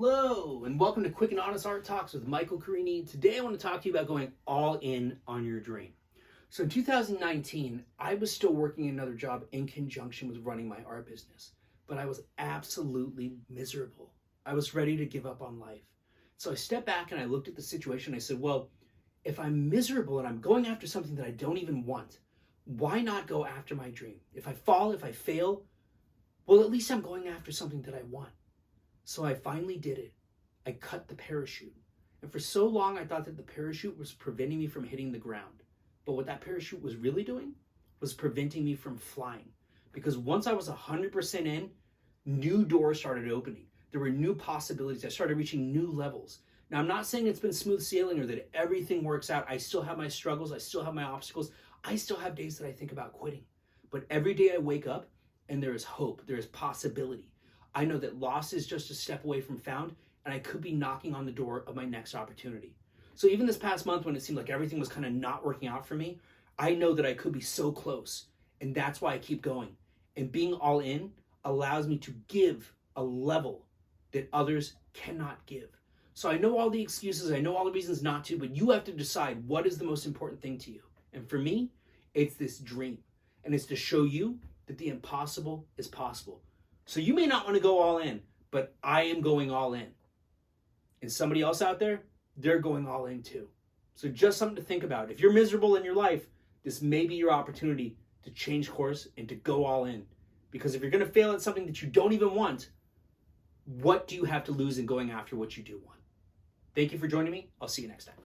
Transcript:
Hello, and welcome to Quick and Honest Art Talks with Michael Carini. Today I want to talk to you about going all in on your dream. So in 2019, I was still working another job in conjunction with running my art business, but I was absolutely miserable. I was ready to give up on life. So I stepped back and I looked at the situation. I said, well, if I'm miserable and I'm going after something that I don't even want, why not go after my dream? If I fall, if I fail, well, at least I'm going after something that I want. So I finally did it. I cut the parachute. And for so long, I thought that the parachute was preventing me from hitting the ground. But what that parachute was really doing was preventing me from flying. Because once I was 100% in, new doors started opening. There were new possibilities. I started reaching new levels. Now, I'm not saying it's been smooth sailing or that everything works out. I still have my struggles. I still have my obstacles. I still have days that I think about quitting. But every day I wake up and there is hope. There is possibility. I know that loss is just a step away from found, and I could be knocking on the door of my next opportunity. So even this past month when it seemed like everything was kind of not working out for me, I know that I could be so close, and that's why I keep going. And being all in allows me to give a level that others cannot give. So I know all the excuses, I know all the reasons not to, but you have to decide what is the most important thing to you. And for me, it's this dream, and it's to show you that the impossible is possible. So you may not want to go all in, but I am going all in. And somebody else out there, they're going all in too. So just something to think about. If you're miserable in your life, this may be your opportunity to change course and to go all in. Because if you're going to fail at something that you don't even want, what do you have to lose in going after what you do want? Thank you for joining me. I'll see you next time.